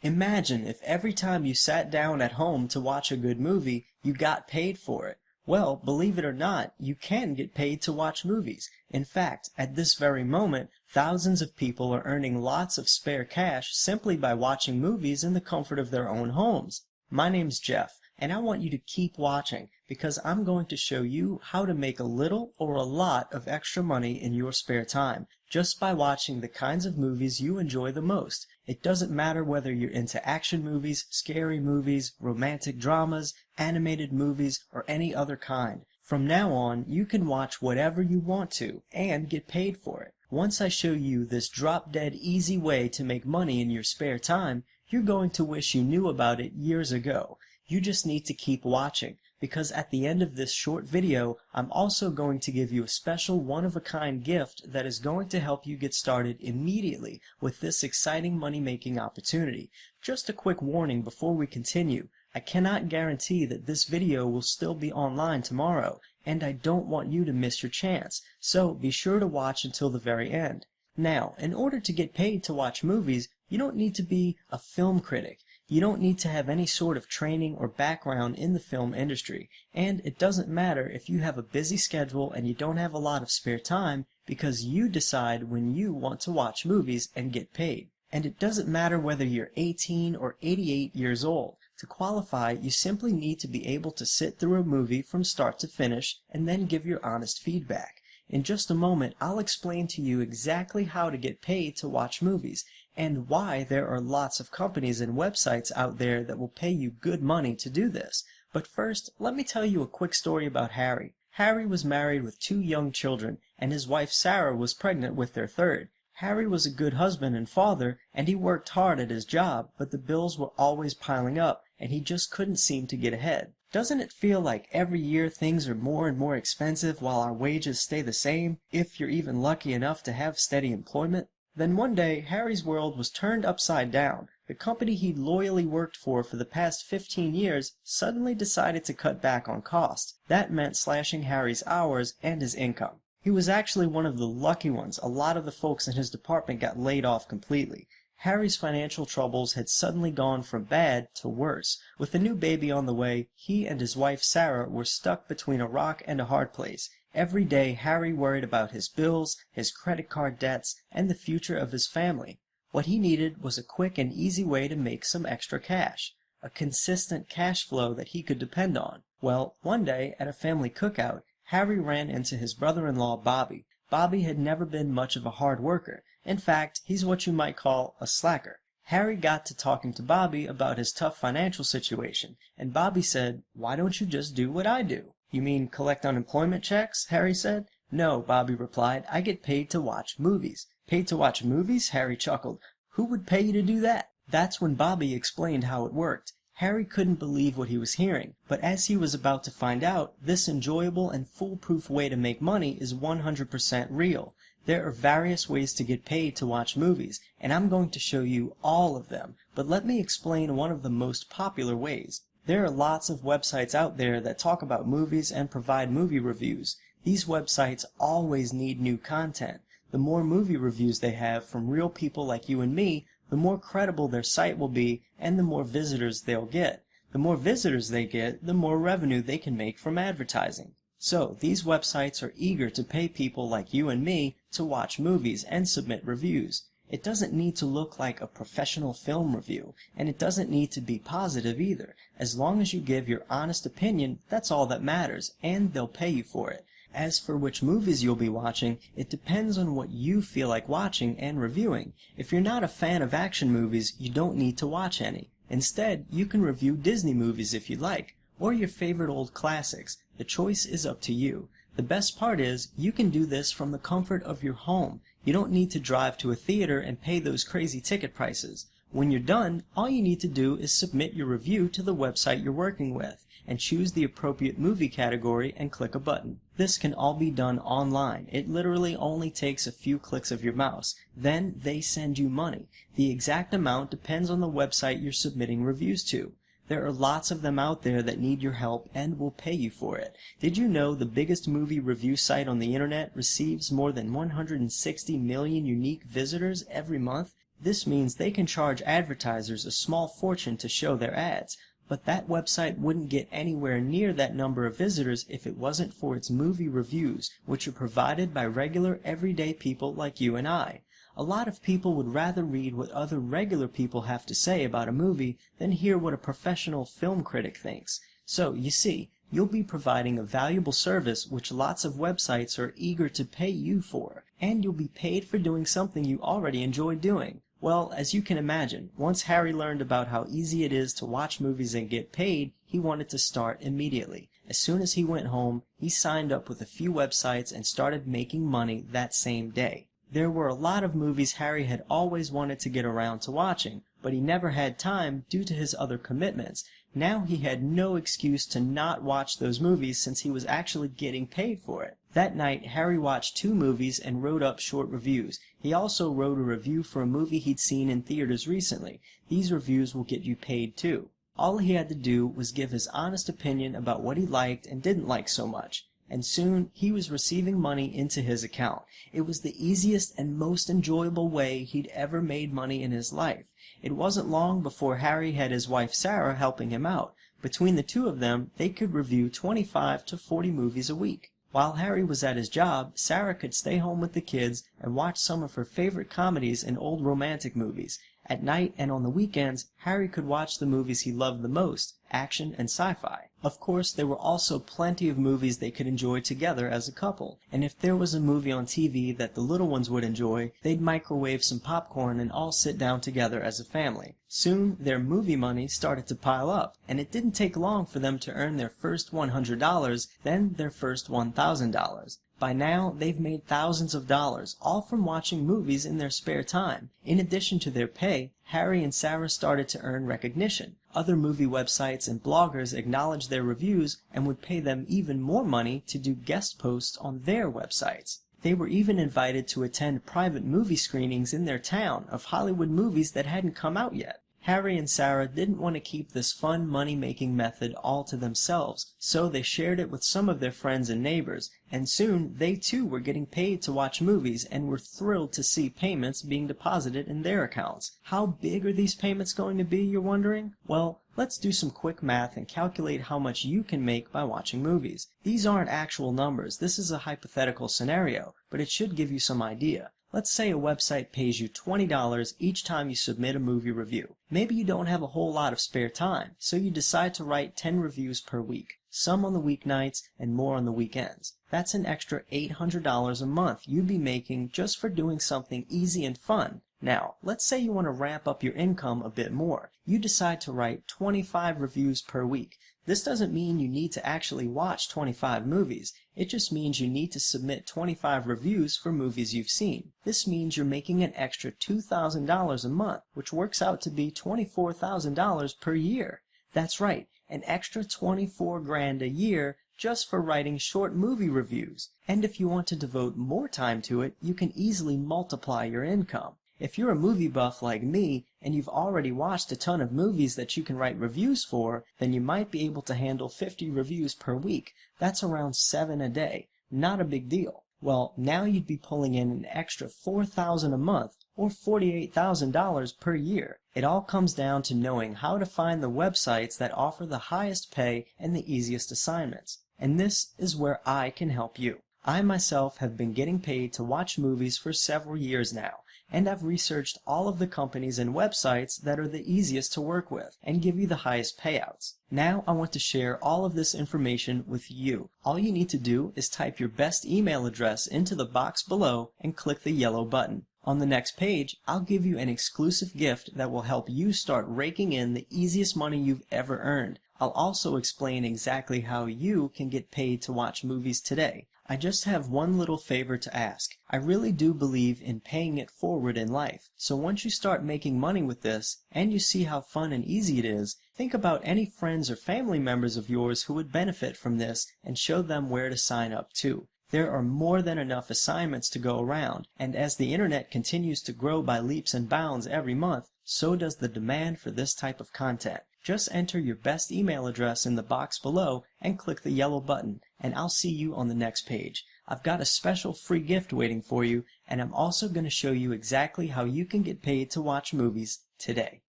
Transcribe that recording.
Imagine if every time you sat down at home to watch a good movie, you got paid for it. Well, believe it or not, you can get paid to watch movies. In fact, at this very moment, thousands of people are earning lots of spare cash simply by watching movies in the comfort of their own homes. My name's Jeff, and I want you to keep watching because I'm going to show you how to make a little or a lot of extra money in your spare time just by watching the kinds of movies you enjoy the most. It doesn't matter whether you're into action movies, scary movies, romantic dramas, animated movies, or any other kind. From now on, you can watch whatever you want to and get paid for it. Once I show you this drop-dead easy way to make money in your spare time, you're going to wish you knew about it years ago. You just need to keep watching, because at the end of this short video, I'm also going to give you a special one-of-a-kind gift that is going to help you get started immediately with this exciting money-making opportunity. Just a quick warning before we continue. I cannot guarantee that this video will still be online tomorrow, and I don't want you to miss your chance, so be sure to watch until the very end. Now, in order to get paid to watch movies, you don't need to be a film critic. You don't need to have any sort of training or background in the film industry, and it doesn't matter if you have a busy schedule and you don't have a lot of spare time because you decide when you want to watch movies and get paid. And it doesn't matter whether you're 18 or 88 years old. To qualify, you simply need to be able to sit through a movie from start to finish and then give your honest feedback. In just a moment, I'll explain to you exactly how to get paid to watch movies, and why there are lots of companies and websites out there that will pay you good money to do this. But first, let me tell you a quick story about Harry. Harry was married with 2 young children, and his wife Sarah was pregnant with their third. Harry was a good husband and father, and he worked hard at his job, but the bills were always piling up, and he just couldn't seem to get ahead. Doesn't it feel like every year things are more and more expensive while our wages stay the same, if you're even lucky enough to have steady employment? Then one day, Harry's world was turned upside down. The company he'd loyally worked for the past 15 years suddenly decided to cut back on costs. That meant slashing Harry's hours and his income. He was actually one of the lucky ones. A lot of the folks in his department got laid off completely. Harry's financial troubles had suddenly gone from bad to worse. With a new baby on the way, he and his wife Sarah were stuck between a rock and a hard place. Every day, Harry worried about his bills, his credit card debts, and the future of his family. What he needed was a quick and easy way to make some extra cash. A consistent cash flow that he could depend on. Well, one day, at a family cookout, Harry ran into his brother-in-law Bobby. Bobby had never been much of a hard worker. In fact, he's what you might call a slacker. Harry got to talking to Bobby about his tough financial situation, and Bobby said, "Why don't you just do what I do?" "You mean collect unemployment checks?" Harry said. "No," Bobby replied, "I get paid to watch movies." "Paid to watch movies?" Harry chuckled. "Who would pay you to do that?" That's when Bobby explained how it worked. Harry couldn't believe what he was hearing, but as he was about to find out, this enjoyable and foolproof way to make money is 100% real. There are various ways to get paid to watch movies, and I'm going to show you all of them, but let me explain one of the most popular ways. There are lots of websites out there that talk about movies and provide movie reviews. These websites always need new content. The more movie reviews they have from real people like you and me, the more credible their site will be and the more visitors they'll get. The more visitors they get, the more revenue they can make from advertising. So, these websites are eager to pay people like you and me to watch movies and submit reviews. It doesn't need to look like a professional film review, and it doesn't need to be positive either. As long as you give your honest opinion, that's all that matters, and they'll pay you for it. As for which movies you'll be watching, it depends on what you feel like watching and reviewing. If you're not a fan of action movies, you don't need to watch any. Instead, you can review Disney movies if you like, or your favorite old classics. The choice is up to you. The best part is, you can do this from the comfort of your home. You don't need to drive to a theater and pay those crazy ticket prices. When you're done, all you need to do is submit your review to the website you're working with, and choose the appropriate movie category and click a button. This can all be done online. It literally only takes a few clicks of your mouse. Then they send you money. The exact amount depends on the website you're submitting reviews to. There are lots of them out there that need your help and will pay you for it. Did you know the biggest movie review site on the internet receives more than 160 million unique visitors every month? This means they can charge advertisers a small fortune to show their ads, but that website wouldn't get anywhere near that number of visitors if it wasn't for its movie reviews, which are provided by regular, everyday people like you and I. A lot of people would rather read what other regular people have to say about a movie than hear what a professional film critic thinks. So, you see, you'll be providing a valuable service which lots of websites are eager to pay you for, and you'll be paid for doing something you already enjoy doing. Well, as you can imagine, once Harry learned about how easy it is to watch movies and get paid, he wanted to start immediately. As soon as he went home, he signed up with a few websites and started making money that same day. There were a lot of movies Harry had always wanted to get around to watching, but he never had time due to his other commitments. Now he had no excuse to not watch those movies since he was actually getting paid for it. That night, Harry watched 2 movies and wrote up short reviews. He also wrote a review for a movie he'd seen in theaters recently. These reviews will get you paid too. All he had to do was give his honest opinion about what he liked and didn't like so much. And soon he was receiving money into his account. It was the easiest and most enjoyable way he'd ever made money in his life. It wasn't long before Harry had his wife Sarah helping him out. Between the two of them, they could review 25 to 40 movies a week. While Harry was at his job, Sarah could stay home with the kids and watch some of her favorite comedies and old romantic movies. At night and on the weekends, Harry could watch the movies he loved the most, action and sci-fi. Of course, there were also plenty of movies they could enjoy together as a couple, and if there was a movie on TV that the little ones would enjoy, they'd microwave some popcorn and all sit down together as a family. Soon, their movie money started to pile up, and it didn't take long for them to earn their first $100, then their first $1,000. By now, they've made thousands of dollars, all from watching movies in their spare time. In addition to their pay, Harry and Sarah started to earn recognition. Other movie websites and bloggers acknowledged their reviews and would pay them even more money to do guest posts on their websites. They were even invited to attend private movie screenings in their town of Hollywood movies that hadn't come out yet. Harry and Sarah didn't want to keep this fun money-making method all to themselves, so they shared it with some of their friends and neighbors, and soon they too were getting paid to watch movies and were thrilled to see payments being deposited in their accounts. How big are these payments going to be, you're wondering? Well, let's do some quick math and calculate how much you can make by watching movies. These aren't actual numbers, this is a hypothetical scenario, but it should give you some idea. Let's say a website pays you $20 each time you submit a movie review. Maybe you don't have a whole lot of spare time, so you decide to write 10 reviews per week, some on the weeknights and more on the weekends. That's an extra $800 a month you'd be making just for doing something easy and fun. Now, let's say you want to ramp up your income a bit more. You decide to write 25 reviews per week. This doesn't mean you need to actually watch 25 movies. It just means you need to submit 25 reviews for movies you've seen. This means you're making an extra $2,000 a month, which works out to be $24,000 per year. That's right, an extra 24 grand a year just for writing short movie reviews. And if you want to devote more time to it, you can easily multiply your income. If you're a movie buff like me, and you've already watched a ton of movies that you can write reviews for, then you might be able to handle 50 reviews per week. That's around 7 a day. Not a big deal. Well, now you'd be pulling in an extra $4,000 a month, or $48,000 per year. It all comes down to knowing how to find the websites that offer the highest pay and the easiest assignments. And this is where I can help you. I myself have been getting paid to watch movies for several years now, and I've researched all of the companies and websites that are the easiest to work with and give you the highest payouts. Now I want to share all of this information with you. All you need to do is type your best email address into the box below and click the yellow button. On the next page, I'll give you an exclusive gift that will help you start raking in the easiest money you've ever earned. I'll also explain exactly how you can get paid to watch movies today. I just have one little favor to ask. I really do believe in paying it forward in life. So once you start making money with this, and you see how fun and easy it is, think about any friends or family members of yours who would benefit from this and show them where to sign up too. There are more than enough assignments to go around, and as the internet continues to grow by leaps and bounds every month, so does the demand for this type of content. Just enter your best email address in the box below and click the yellow button, and I'll see you on the next page. I've got a special free gift waiting for you, and I'm also going to show you exactly how you can get paid to watch movies today.